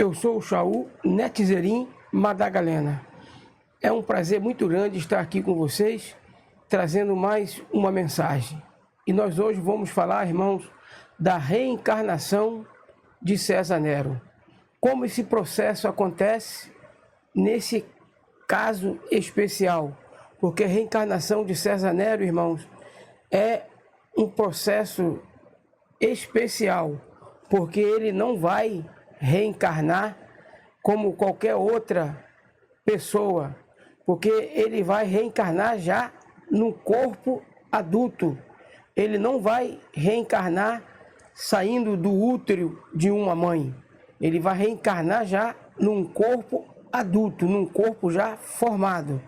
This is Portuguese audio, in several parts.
Eu sou o Shaul Netzerim Madagalena. É um prazer muito grande estar aqui com vocês, trazendo mais uma mensagem. E nós hoje vamos falar, irmãos, da reencarnação de César Nero. Como esse processo acontece nesse caso especial. Porque a reencarnação de César Nero, irmãos, é um processo especial, porque ele não vai reencarnar como qualquer outra pessoa, porque ele vai reencarnar já no corpo adulto. Ele não vai reencarnar saindo do útero de uma mãe. Ele vai reencarnar já num corpo adulto, num corpo já formado.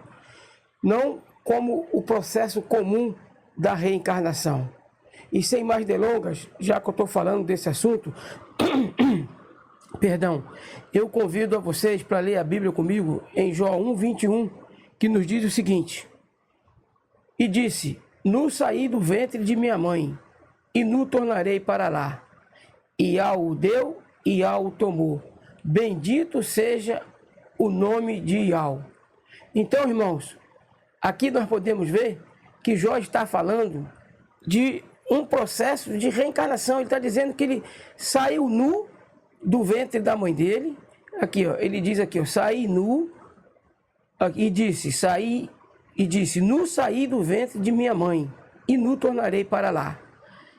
Não como o processo comum da reencarnação. E sem mais delongas, já que eu estou falando desse assunto, perdão, eu convido a vocês para ler a Bíblia comigo em Jó 1:21, que nos diz o seguinte: E disse, nu saí do ventre de minha mãe, e nu tornarei para lá. E ao o deu, e ao o tomou. Bendito seja o nome de Iau. Então, irmãos, aqui nós podemos ver que Jó está falando de um processo de reencarnação. Ele está dizendo que ele saiu nu do ventre da mãe dele. Aqui, ó, ele diz aqui, ó, saí nu, e disse, nu saí do ventre de minha mãe, e nu tornarei para lá.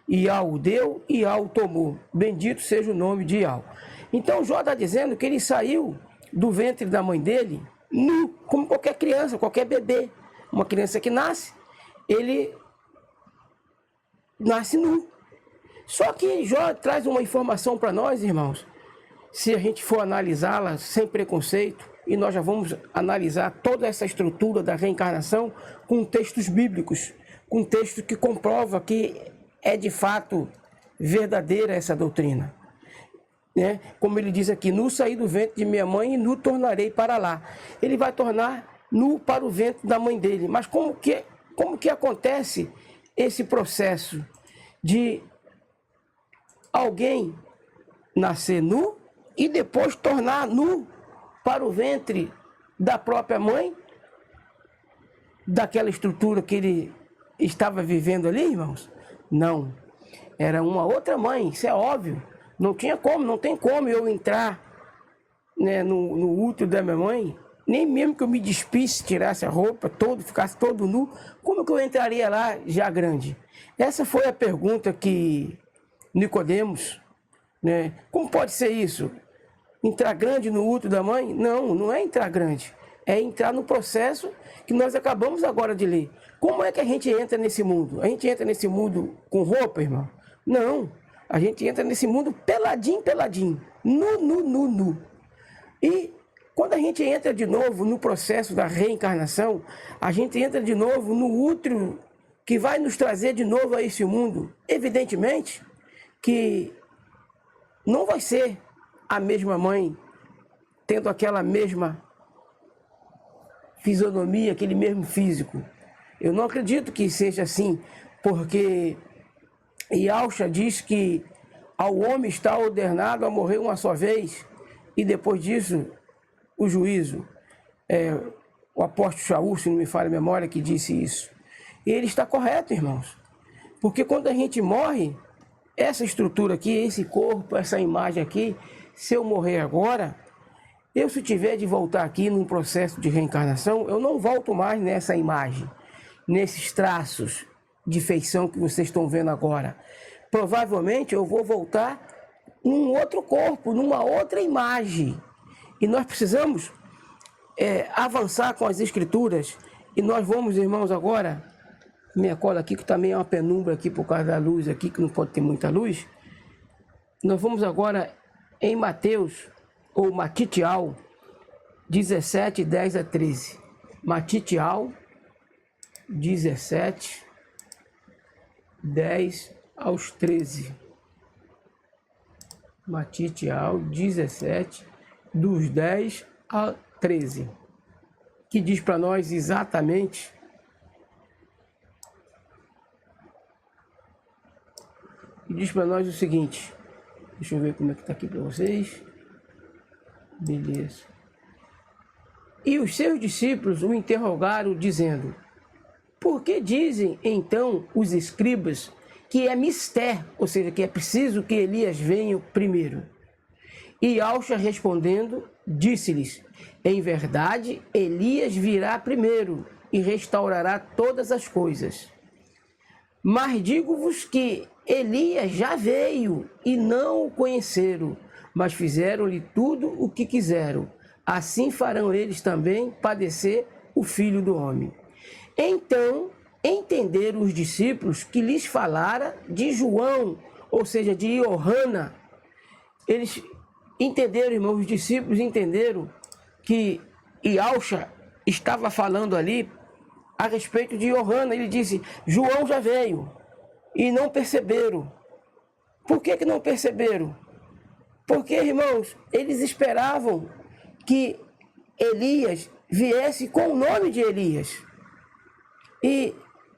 Iau o deu, Iau o tomou. Bendito seja o nome de Iau. Então Jó está dizendo que ele saiu do ventre da mãe dele nu, como qualquer criança, qualquer bebê. Uma criança que nasce, ele nasce nu. Só que Jó traz uma informação para nós, irmãos, se a gente for analisá-la sem preconceito, e nós já vamos analisar toda essa estrutura da reencarnação com textos bíblicos, com texto que comprova que é de fato verdadeira essa doutrina. Né? Como ele diz aqui, nu saí do ventre de minha mãe e nu tornarei para lá. Ele vai tornar nu para o ventre da mãe dele. Mas como que acontece esse processo de alguém nascer nu e depois tornar nu para o ventre da própria mãe, daquela estrutura que ele estava vivendo ali, irmãos? Não, era uma outra mãe, isso é óbvio. Não tinha como, não tem como eu entrar, né, no útero da minha mãe, nem mesmo que eu me despisse, tirasse a roupa, ficasse todo nu, como que eu entraria lá já grande? Essa foi a pergunta que Nicodemos, né? Como pode ser isso? Entrar grande no útero da mãe? Não, não é entrar grande. É entrar no processo que nós acabamos agora de ler. Como é que a gente entra nesse mundo? A gente entra nesse mundo com roupa, irmão? Não. A gente entra nesse mundo peladinho, peladinho. Nu. E quando a gente entra de novo no processo da reencarnação, a gente entra de novo no útero que vai nos trazer de novo a esse mundo. Evidentemente que não vai ser a mesma mãe tendo aquela mesma fisionomia, aquele mesmo físico. Eu não acredito que seja assim, porque Yahshua diz que ao homem está ordenado a morrer uma só vez e depois disso o juízo. O apóstolo Shaul, se não me falha a memória, que disse isso. E ele está correto, irmãos. Porque quando a gente morre, essa estrutura aqui, esse corpo, essa imagem aqui, se eu morrer agora, se tiver de voltar aqui num processo de reencarnação, eu não volto mais nessa imagem, nesses traços de feição que vocês estão vendo agora. Provavelmente eu vou voltar num outro corpo, numa outra imagem. E nós precisamos avançar com as escrituras. E nós vamos, irmãos, agora, minha cola aqui, que também é uma penumbra aqui por causa da luz aqui, que não pode ter muita luz. Nós vamos agora em Mateus, ou Matitial, 17, 10 a 13. Matitial, 17, 10 aos 13. Matitial, 17, dos 10 a 13. Que diz para nós exatamente o seguinte. Deixa eu ver como é que está aqui para vocês. Beleza. E os seus discípulos o interrogaram, dizendo: por que dizem então os escribas que é mister, ou seja, que é preciso que Elias venha primeiro? E Alcha respondendo, disse-lhes: em verdade, Elias virá primeiro e restaurará todas as coisas. Mas digo-vos que Elias já veio e não o conheceram, mas fizeram-lhe tudo o que quiseram. Assim farão eles também padecer o Filho do Homem. Então entenderam os discípulos que lhes falara de João, ou seja, de Iohana. Eles entenderam, irmãos, os discípulos entenderam que Ialcha estava falando ali a respeito de Iohana. Ele disse: João já veio, e não perceberam. Por que não perceberam? Porque, irmãos, eles esperavam que Elias viesse com o nome de Elias. E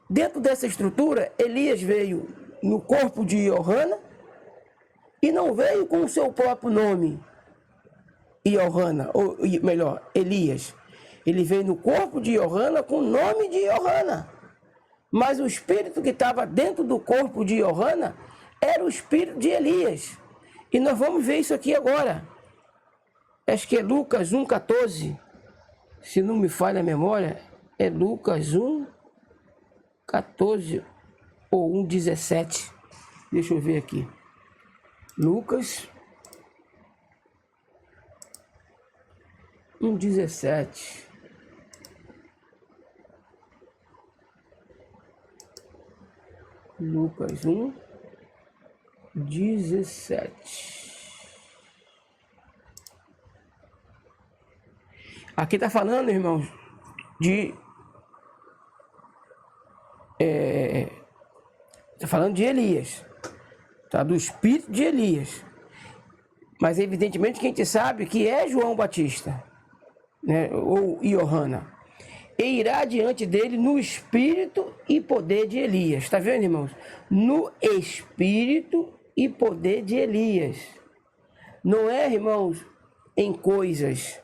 dentro dessa estrutura, Elias veio no corpo de Iohana e não veio com o seu próprio nome, Iohana, ou melhor, Elias. Ele veio no corpo de Iohana com o nome de Iohana. Mas o espírito que estava dentro do corpo de Iohana era o espírito de Elias. E nós vamos ver isso aqui agora. Acho que é Lucas 1,14. Se não me falha a memória, é Lucas 1,14 ou 1,17. Deixa eu ver aqui. Lucas 1,17. Lucas 1,17. Aqui está falando, irmãos, está falando de Elias, tá? Do espírito de Elias. Mas evidentemente que a gente sabe que é João Batista, né? Ou Iohana. E irá diante dele no espírito e poder de Elias. Está vendo, irmãos? No espírito e poder de Elias. Não é, irmãos, em coisas.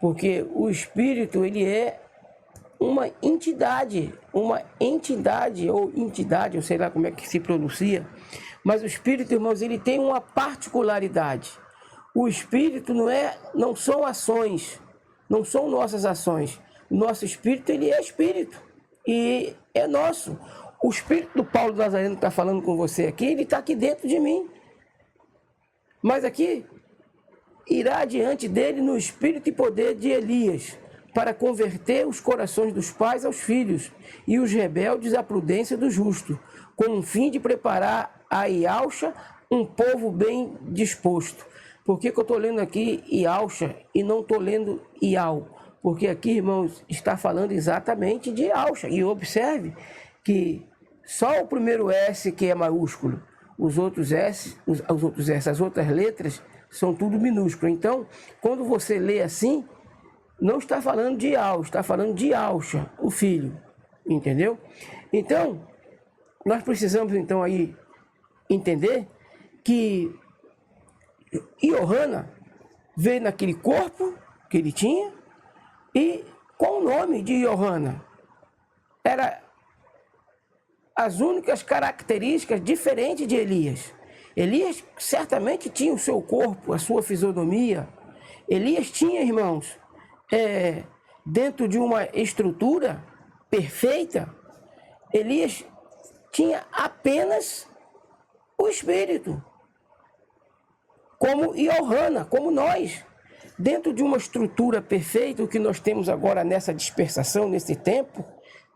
Porque o espírito, ele é uma entidade, ou entidade, eu sei lá como é que se pronuncia, mas o espírito, irmãos, ele tem uma particularidade. O espírito não são ações, não são nossas ações. O nosso espírito, ele é espírito e é nosso. O espírito do Paulo Nazareno que está falando com você aqui, ele está aqui dentro de mim. Mas aqui, irá diante dele no espírito e poder de Elias, para converter os corações dos pais aos filhos e os rebeldes à prudência do justo, com o fim de preparar a Ialcha um povo bem disposto. Por que eu estou lendo aqui Ialcha e não estou lendo Ial? Porque aqui, irmãos, está falando exatamente de Ialcha. E observe que só o primeiro S que é maiúsculo, as outras letras são tudo minúsculo. Então, quando você lê assim, não está falando de Ial, está falando de Ialcha, o filho. Entendeu? Então, nós precisamos então aí entender que Iohana veio naquele corpo que ele tinha e com o nome de Iohana. Era as únicas características diferentes de Elias. Elias certamente tinha o seu corpo, a sua fisionomia. Elias tinha, irmãos, dentro de uma estrutura perfeita, Elias tinha apenas o espírito, como Iohana, como nós. Dentro de uma estrutura perfeita, o que nós temos agora nessa dispersação, nesse tempo,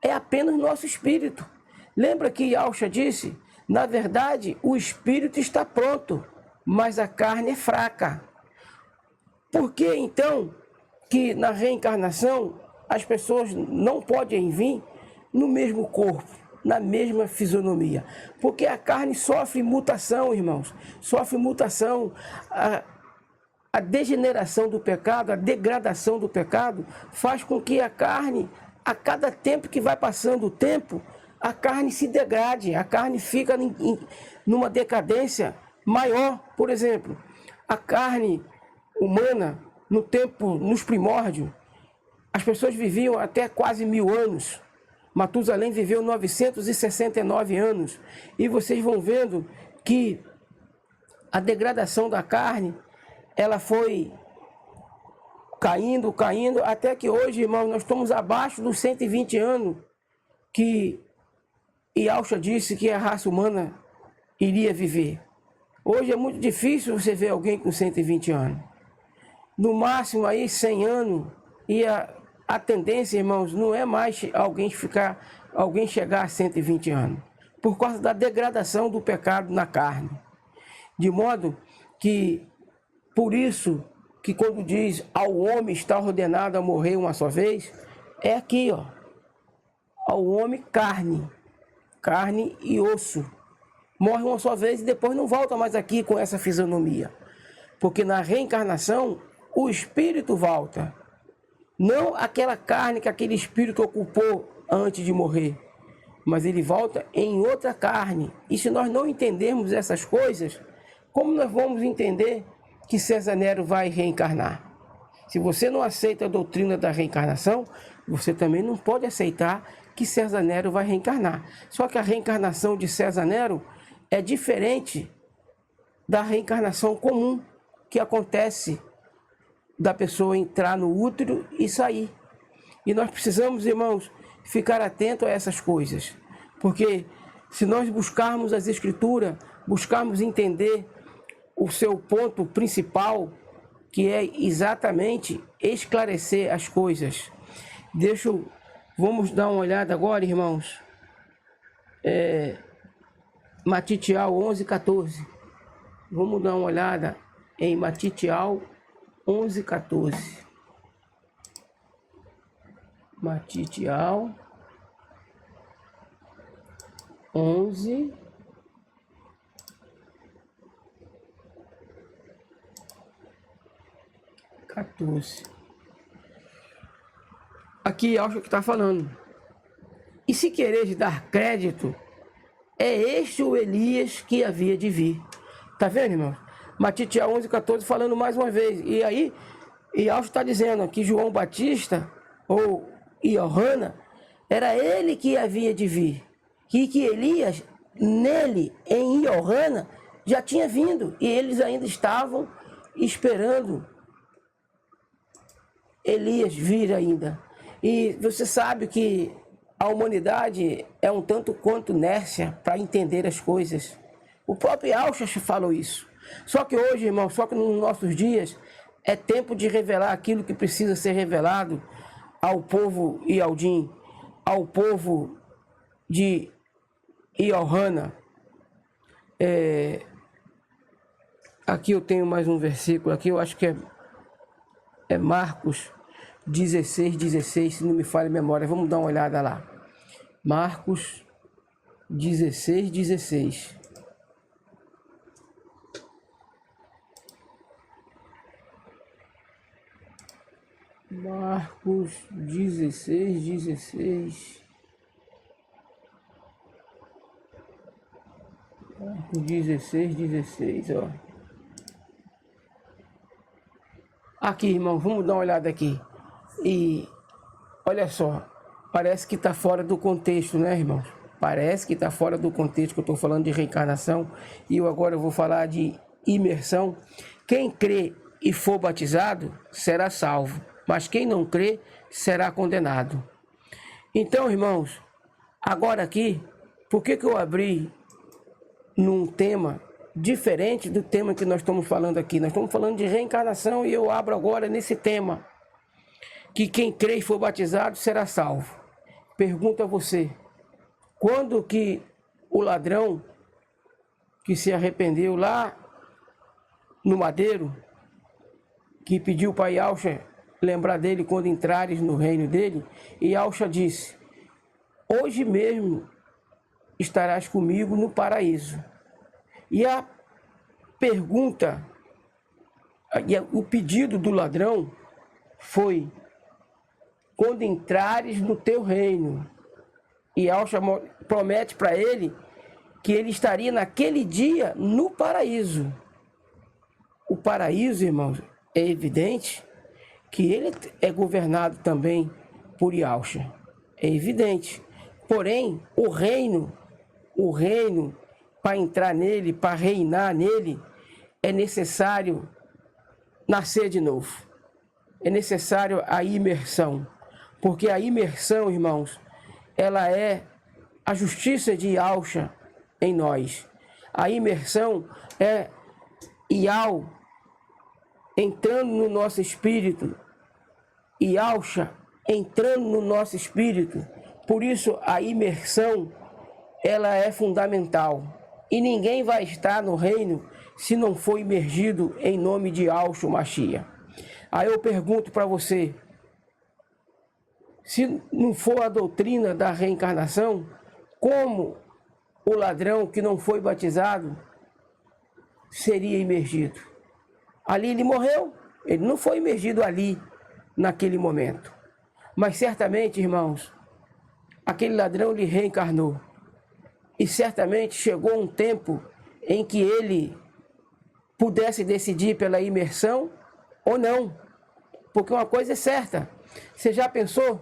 é apenas nosso espírito. Lembra que Ialcha disse: na verdade, o espírito está pronto, mas a carne é fraca. Por que então que na reencarnação as pessoas não podem vir no mesmo corpo, na mesma fisionomia? Porque a carne sofre mutação, irmãos, sofre mutação. A degeneração do pecado, a degradação do pecado faz com que a carne, a cada tempo que vai passando o tempo, a carne se degrade, a carne fica numa decadência maior. Por exemplo, a carne, humana, no tempo, nos primórdios, as pessoas viviam até quase 1000 anos. Matusalém viveu 969 anos. E vocês vão vendo que a degradação da carne, ela foi caindo, até que hoje, irmão, nós estamos abaixo dos 120 anos que Yahushua disse que a raça humana iria viver. Hoje é muito difícil você ver alguém com 120 anos. No máximo aí 100 anos, e a tendência, irmãos, não é mais alguém chegar a 120 anos, por causa da degradação do pecado na carne. De modo que, por isso, que quando diz ao homem está ordenado a morrer uma só vez, é aqui, ó, ao homem carne e osso. Morre uma só vez e depois não volta mais aqui com essa fisionomia. Porque na reencarnação, o espírito volta. Não aquela carne que aquele espírito ocupou antes de morrer, mas ele volta em outra carne. E se nós não entendermos essas coisas, como nós vamos entender que César Nero vai reencarnar? Se você não aceita a doutrina da reencarnação, você também não pode aceitar que César Nero vai reencarnar. Só que a reencarnação de César Nero é diferente da reencarnação comum que acontece da pessoa entrar no útero e sair. E nós precisamos, irmãos, ficar atentos a essas coisas. Porque se nós buscarmos as Escrituras, buscarmos entender o seu ponto principal, que é exatamente esclarecer as coisas. Vamos dar uma olhada agora, irmãos. Matitial 11:14. Vamos dar uma olhada em Matitial 11:14. Matitial 11:14. Aqui acho que está falando. E se quereis dar crédito, é este o Elias que havia de vir. Tá vendo, irmão? Matitiel 11:14 falando mais uma vez. E aí, Yahushua está dizendo que João Batista, ou Iohana, era ele que havia de vir. E que Elias, nele, em Iohana, já tinha vindo. E eles ainda estavam esperando Elias vir ainda. E você sabe que a humanidade é um tanto quanto inércia para entender as coisas. O próprio Yahushua falou isso. Só que hoje, irmão, só que nos nossos dias, é tempo de revelar aquilo que precisa ser revelado ao povo Ialdim, ao povo de Iohana. Aqui eu tenho mais um versículo, aqui eu acho que é Marcos 16:16, se não me falha a memória. Vamos dar uma olhada lá. Marcos 16:16. Marcos 16:16. Marcos 16:16, ó. Aqui, irmão, vamos dar uma olhada aqui. E olha só, parece que está fora do contexto, né, irmão? Parece que está fora do contexto, que eu estou falando de reencarnação. E agora eu vou falar de imersão. Quem crê e for batizado será salvo, mas quem não crê será condenado. Então, irmãos, agora aqui, por que eu abri num tema diferente do tema que nós estamos falando aqui? Nós estamos falando de reencarnação e eu abro agora nesse tema, que quem crê e for batizado será salvo. Pergunto a você, quando que o ladrão que se arrependeu lá no madeiro, que pediu para Yahushua lembrar dele quando entrares no reino dele, e Yahushua disse: hoje mesmo estarás comigo no paraíso. E a pergunta, o pedido do ladrão foi: quando entrares no teu reino. E Yahushua promete para ele que ele estaria naquele dia no paraíso. O paraíso, irmãos, é evidente que ele é governado também por Yahushua. É evidente. Porém, o reino, para entrar nele, para reinar nele, é necessário nascer de novo. É necessário a imersão. Porque a imersão, irmãos, ela é a justiça de Yahushua em nós. A imersão é Yahweh entrando no nosso espírito. Yahushua entrando no nosso espírito. Por isso, a imersão, ela é fundamental. E ninguém vai estar no reino se não for imergido em nome de Yahushua Mashiach. Aí eu pergunto para você, se não for a doutrina da reencarnação, como o ladrão que não foi batizado seria imergido? Ali ele morreu, ele não foi imergido ali, naquele momento. Mas certamente, irmãos, aquele ladrão lhe reencarnou. E certamente chegou um tempo em que ele pudesse decidir pela imersão ou não. Porque uma coisa é certa, você já pensou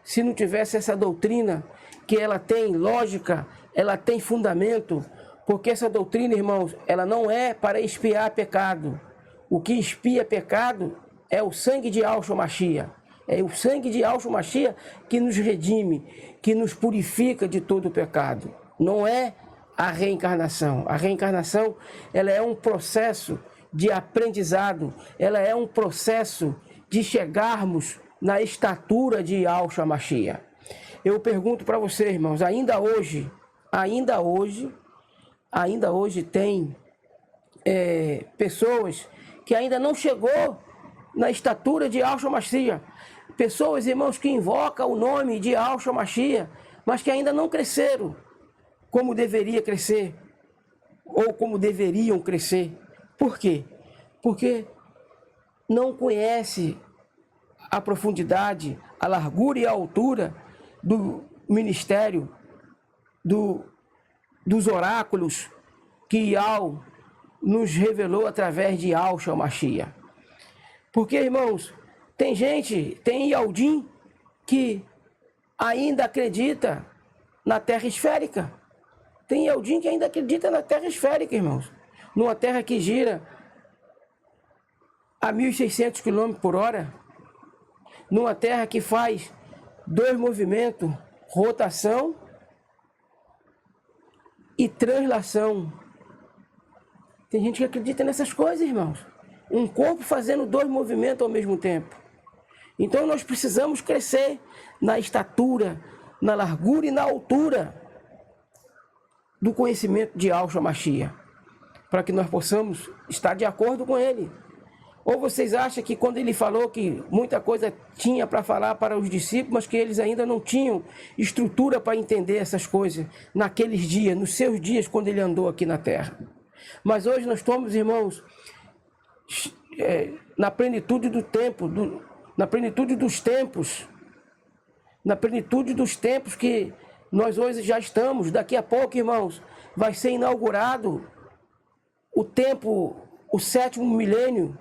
se não tivesse essa doutrina, que ela tem lógica, ela tem fundamento, porque essa doutrina, irmãos, ela não é para expiar pecado. O que expia pecado é o sangue de Yahushua Mashiach. É o sangue de Yahushua Mashiach que nos redime, que nos purifica de todo o pecado. Não é a reencarnação. A reencarnação, ela é um processo de aprendizado, ela é um processo de chegarmos na estatura de Yahushua Mashiach. Eu pergunto para você, irmãos, ainda hoje tem pessoas que ainda não chegou na estatura de Yahushua Mashiach. Pessoas, irmãos, que invocam o nome de Yahushua Mashiach, mas que ainda não cresceram como deveria crescer, ou como deveriam crescer. Por quê? Porque não conhece a profundidade, a largura e a altura do ministério, dos oráculos que Yahweh nos revelou através de Yahushua Mashiach. Porque, irmãos, tem Yaldim que ainda acredita na Terra esférica. Tem Yaldim que ainda acredita na Terra esférica, irmãos. Numa Terra que gira a 1.600 km por hora. Numa Terra que faz 2 movimentos, rotação e translação. Tem gente que acredita nessas coisas, irmãos. Um corpo fazendo 2 movimentos ao mesmo tempo. Então nós precisamos crescer na estatura, na largura e na altura do conhecimento de Yahushua Mashiach, para que nós possamos estar de acordo com ele. Ou vocês acham que quando ele falou que muita coisa tinha para falar para os discípulos, mas que eles ainda não tinham estrutura para entender essas coisas naqueles dias, nos seus dias, quando ele andou aqui na terra? Mas hoje nós estamos, irmãos, na plenitude do tempo, na plenitude dos tempos, que nós hoje já estamos. Daqui a pouco, irmãos, vai ser inaugurado o 7º milênio.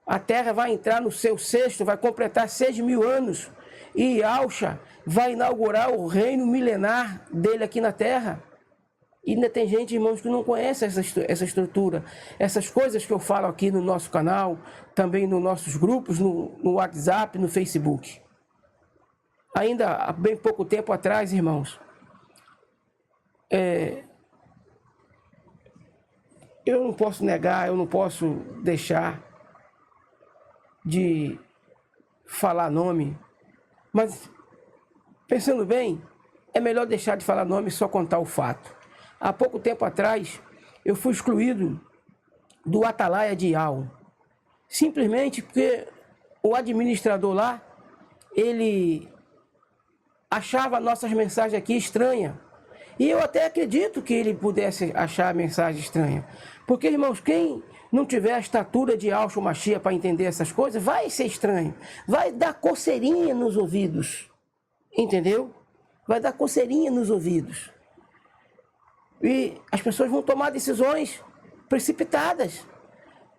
A Terra vai entrar no seu 6º, vai completar 6.000 anos. E Yahushua vai inaugurar o reino milenar dele aqui na Terra. E ainda tem gente, irmãos, que não conhece essa estrutura. Essas coisas que eu falo aqui no nosso canal, também nos nossos grupos, no WhatsApp, no Facebook. Ainda há bem pouco tempo atrás, irmãos, eu não posso negar, eu não posso deixar de falar nome, mas pensando bem, é melhor deixar de falar nome e só contar o fato. Há pouco tempo atrás, eu fui excluído do Atalaia de Yahweh, simplesmente porque o administrador lá, ele achava nossas mensagens aqui estranhas. E eu até acredito que ele pudesse achar a mensagem estranha. Porque, irmãos, quem não tiver a estatura de Yahushua Mashiach para entender essas coisas, vai ser estranho. Vai dar coceirinha nos ouvidos. Entendeu? Vai dar coceirinha nos ouvidos. E as pessoas vão tomar decisões precipitadas.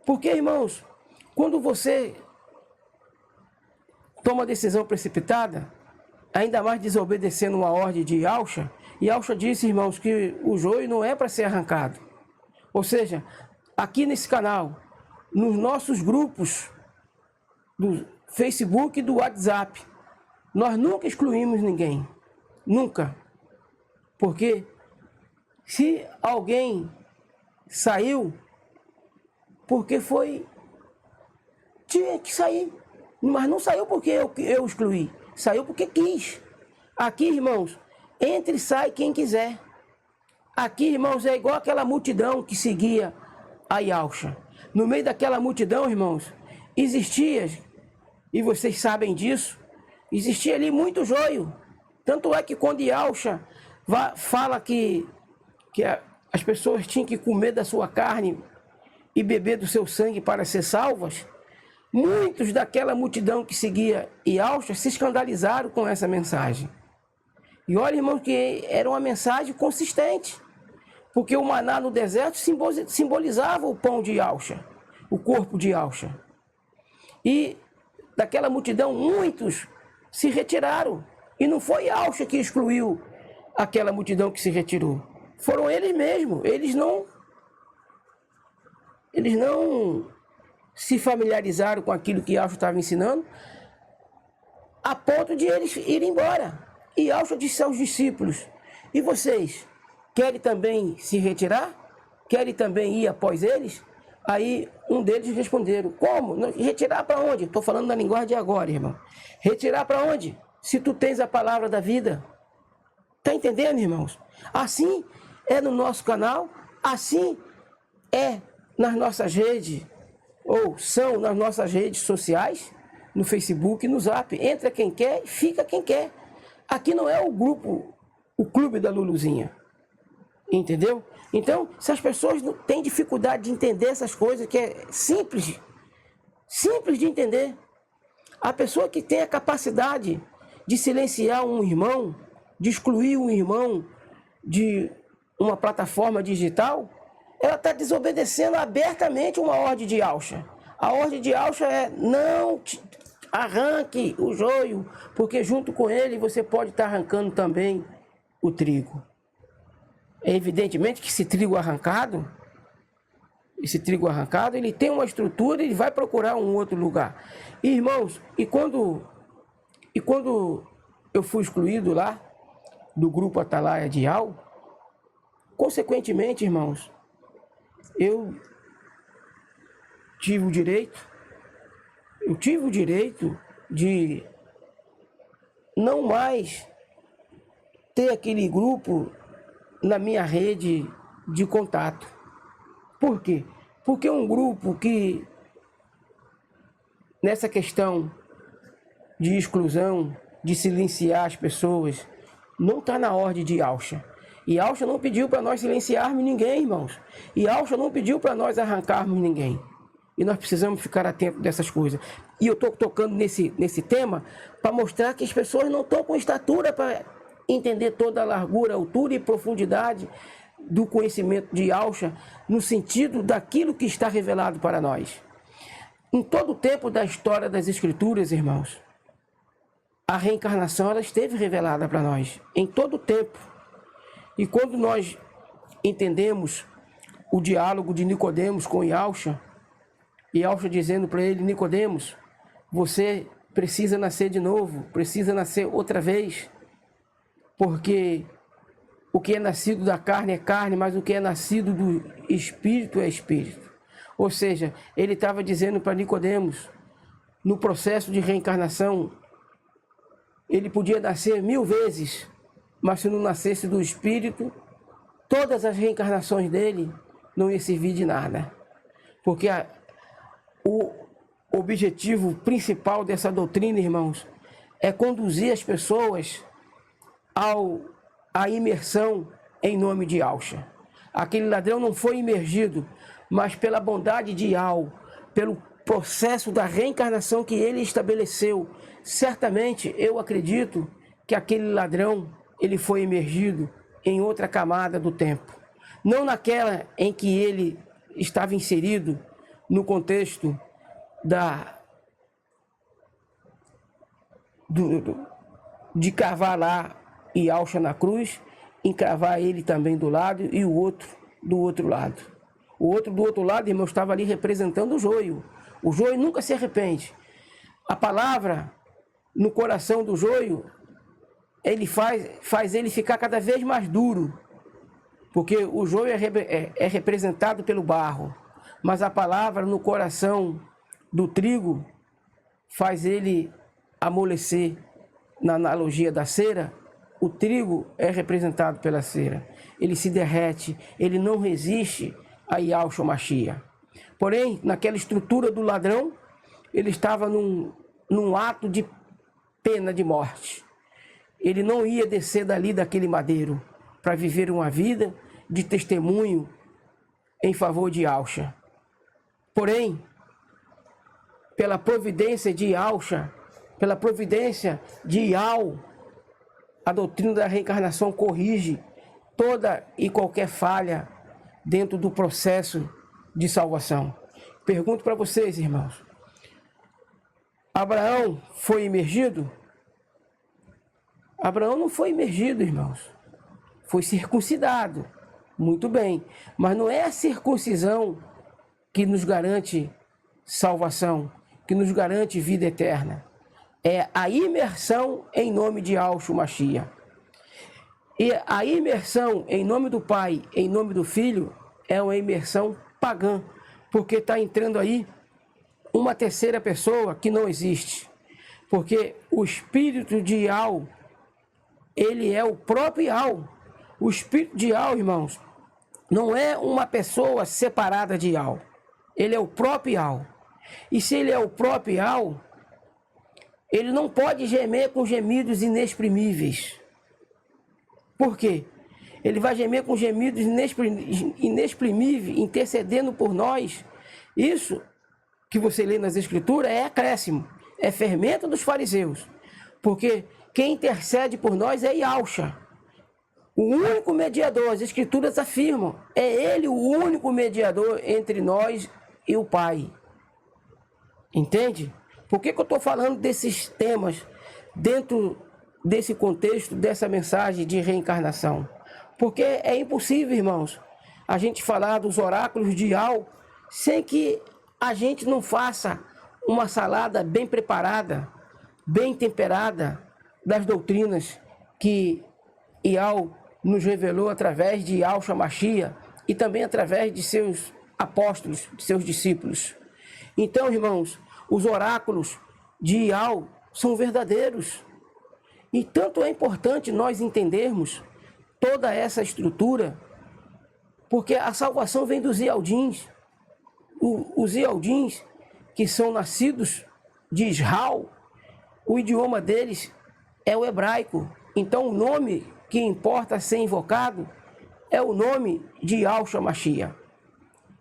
Porque, irmãos, Quando você toma decisão precipitada, ainda mais desobedecendo uma ordem de Yahshua, e Yahshua disse, irmãos, que o joio não é para ser arrancado. Ou seja, aqui nesse canal, nos nossos grupos do Facebook e do WhatsApp, nós nunca excluímos ninguém. Nunca. Porque se alguém saiu, porque tinha que sair. Mas não saiu porque eu excluí. Saiu porque quis. Aqui, irmãos, entre e sai quem quiser. Aqui, irmãos, é igual aquela multidão que seguia a Yahshua. No meio daquela multidão, irmãos, existia, e vocês sabem disso, existia ali muito joio. Tanto é que quando Yahshua fala que as pessoas tinham que comer da sua carne e beber do seu sangue para ser salvas, muitos daquela multidão que seguia Yahshua se escandalizaram com essa mensagem. E olha, irmão, que era uma mensagem consistente, porque o maná no deserto simbolizava o pão de Yahshua, o corpo de Yahshua. E daquela multidão, muitos se retiraram. E não foi Yahshua que excluiu aquela multidão que se retirou. Foram eles mesmos. Eles não se familiarizaram com aquilo que Yahshua estava ensinando, a ponto de eles irem embora. E Yahshua disse aos discípulos, e vocês, querem também se retirar? Querem também ir após eles? Aí um deles responderam, como? Retirar para onde? Estou falando na linguagem de agora, irmão. Retirar para onde? Se tu tens a palavra da vida. Está entendendo, irmãos? Assim é no nosso canal, assim é nas nossas redes, ou são nas nossas redes sociais, no Facebook e no Zap. Entra quem quer e fica quem quer. Aqui não é o grupo, o clube da Luluzinha. Entendeu? Então, se as pessoas não têm dificuldade de entender essas coisas, que é simples de entender, a pessoa que tem a capacidade de silenciar um irmão, de excluir um irmão de uma plataforma digital, ela está desobedecendo abertamente uma ordem de Yahshua. A ordem de Yahshua é não arranque o joio, porque junto com ele você pode estar arrancando também o trigo. É evidentemente que esse trigo arrancado, ele tem uma estrutura, ele vai procurar um outro lugar. E, irmãos, e quando eu fui excluído lá do grupo Atalaia de Yahweh, consequentemente, irmãos, eu tive o direito de não mais ter aquele grupo na minha rede de contato. Por quê? Porque é um grupo que, nessa questão de exclusão, de silenciar as pessoas, não está na ordem de Yahshua. E Yahshua não pediu para nós silenciarmos ninguém, irmãos. E Yahshua não pediu para nós arrancarmos ninguém. E nós precisamos ficar atentos dessas coisas. E eu estou tocando nesse tema para mostrar que as pessoas não estão com estatura para entender toda a largura, altura e profundidade do conhecimento de Yahshua, no sentido daquilo que está revelado para nós. Em todo o tempo da história das Escrituras, irmãos, a reencarnação ela esteve revelada para nós, em todo o tempo. E quando nós entendemos o diálogo de Nicodemos com Yahshua, e Yahshua dizendo para ele, Nicodemos, você precisa nascer de novo, precisa nascer outra vez, porque o que é nascido da carne é carne, mas o que é nascido do Espírito é Espírito. Ou seja, ele estava dizendo para Nicodemos, no processo de reencarnação, ele podia nascer 1000 vezes, mas se não nascesse do Espírito, todas as reencarnações dele não ia servir de nada. Porque o objetivo principal dessa doutrina, irmãos, é conduzir as pessoas à imersão em nome de Yahshua. Aquele ladrão não foi imergido, mas pela bondade de Yahweh, pelo processo da reencarnação que ele estabeleceu. Certamente, eu acredito que aquele ladrão, ele foi imergido em outra camada do tempo. Não naquela em que ele estava inserido no contexto de cavar lá Yahshua na cruz, encravar ele também do lado e o outro do outro lado. O outro do outro lado, irmão, estava ali representando o joio. O joio nunca se arrepende. A palavra no coração do joio, ele faz ele ficar cada vez mais duro, porque o joio é representado pelo barro, mas a palavra no coração do trigo faz ele amolecer. Na analogia da cera, o trigo é representado pela cera. Ele se derrete, ele não resiste a Yahshua Mashiach. Porém, naquela estrutura do ladrão, ele estava num ato de pena de morte. Ele não ia descer dali daquele madeiro para viver uma vida de testemunho em favor de Yahshua. Porém, pela providência de Yahshua, pela providência de Yahweh, a doutrina da reencarnação corrige toda e qualquer falha dentro do processo de salvação. Pergunto para vocês, irmãos. Abraão foi imergido? Abraão não foi imergido, irmãos. Foi circuncidado. Muito bem. Mas não é a circuncisão que nos garante salvação, que nos garante vida eterna. É a imersão em nome de Yahshua Mashiach. E a imersão em nome do Pai, em nome do Filho, é uma imersão pagã, porque está entrando aí uma terceira pessoa que não existe. Porque o Espírito de Yahweh, ele é o próprio Yahweh. O Espírito de Yahweh, irmãos, não é uma pessoa separada de Yahweh. Ele é o próprio Yahweh. E se ele é o próprio Yahweh, ele não pode gemer com gemidos inexprimíveis. Por quê? Ele vai gemer com gemidos inexprimíveis, intercedendo por nós. Isso que você lê nas Escrituras é acréscimo, é fermento dos fariseus. Porque quem intercede por nós é Yahshua, o único mediador. As Escrituras afirmam, é ele o único mediador entre nós e o Pai. Entende? Por que eu estou falando desses temas dentro desse contexto, dessa mensagem de reencarnação? Porque é impossível, irmãos, a gente falar dos oráculos de Yahweh sem que a gente não faça uma salada bem preparada, bem temperada das doutrinas que Yahweh nos revelou através de Yahshua Mashiach e também através de seus apóstolos, de seus discípulos. Então, irmãos, os oráculos de Yahweh são verdadeiros. E tanto é importante nós entendermos toda essa estrutura, porque a salvação vem dos Ialdins. Os Ialdins, que são nascidos de Israel, o idioma deles é o hebraico. Então o nome que importa ser invocado é o nome de Yahshua Mashiach.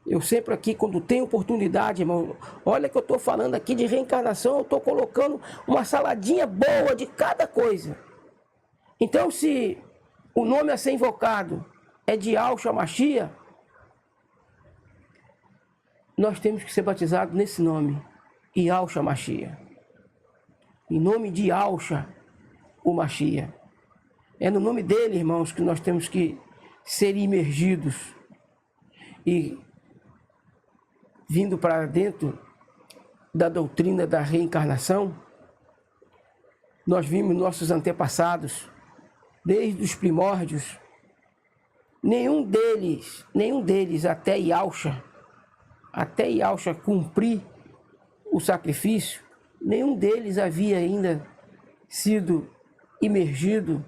Eu sempre aqui, quando tenho oportunidade, irmão, olha que eu estou falando aqui de reencarnação, eu estou colocando uma saladinha boa de cada coisa. Então, se o nome a ser invocado é de Yahshua Mashiach, nós temos que ser batizados nesse nome, Yahshua Mashiach. Em nome de Yahshua, o Mashiach. É no nome dele, irmãos, que nós temos que ser imergidos. E vindo para dentro da doutrina da reencarnação, nós vimos nossos antepassados, desde os primórdios, nenhum deles até Yahshua cumprir o sacrifício, nenhum deles havia ainda sido imergido,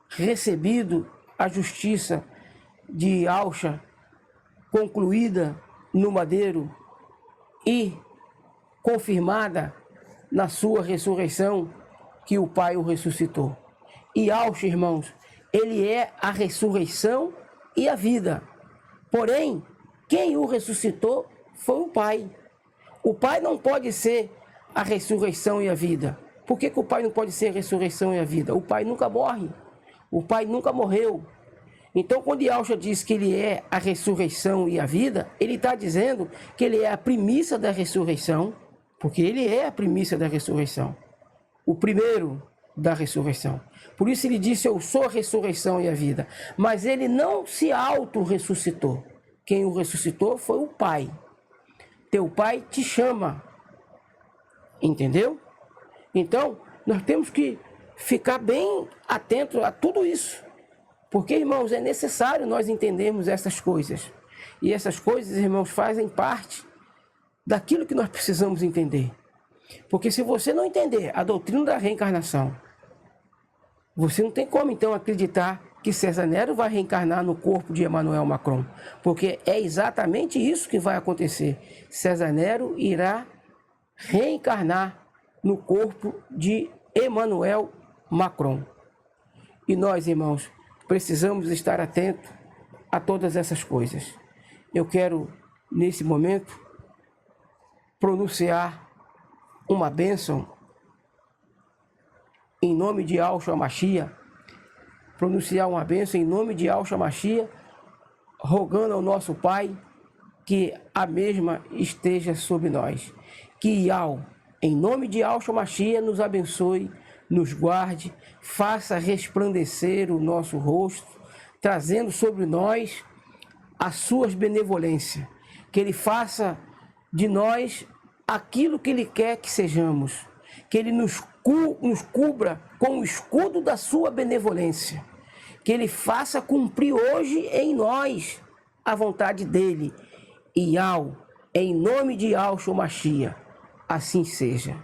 recebido a justiça de Yahshua concluída no madeiro e confirmada na sua ressurreição, que o Pai o ressuscitou. E Yahshua, irmãos, ele é a ressurreição e a vida. Porém, quem o ressuscitou foi o Pai. O Pai não pode ser a ressurreição e a vida. Por que o Pai não pode ser a ressurreição e a vida? O Pai nunca morre. O Pai nunca morreu. Então, quando Yahshua diz que ele é a ressurreição e a vida, ele está dizendo que ele é a primícia da ressurreição, porque ele é a primícia da ressurreição, o primeiro da ressurreição. Por isso ele disse: eu sou a ressurreição e a vida. Mas ele não se auto-ressuscitou. Quem o ressuscitou foi o Pai. Teu Pai te chama. Entendeu? Então, nós temos que ficar bem atento a tudo isso. Porque, irmãos, é necessário nós entendermos essas coisas. E essas coisas, irmãos, fazem parte daquilo que nós precisamos entender. Porque se você não entender a doutrina da reencarnação, você não tem como, então, acreditar que César Nero vai reencarnar no corpo de Emmanuel Macron. Porque é exatamente isso que vai acontecer. César Nero irá reencarnar no corpo de Emmanuel Macron. E nós, irmãos, precisamos estar atentos a todas essas coisas. Eu quero, nesse momento, pronunciar uma bênção em nome de Yahshua Mashiach, pronunciar uma bênção em nome de Yahshua Mashiach, rogando ao nosso Pai que a mesma esteja sobre nós. Que Yahweh, em nome de Yahshua Mashiach, nos abençoe, nos guarde, faça resplandecer o nosso rosto, trazendo sobre nós as suas benevolências. Que Ele faça de nós aquilo que Ele quer que sejamos. Que Ele nos cubra com o escudo da sua benevolência. Que Ele faça cumprir hoje em nós a vontade dEle. E Yahweh, em nome de Yahshua Mashiach, assim seja.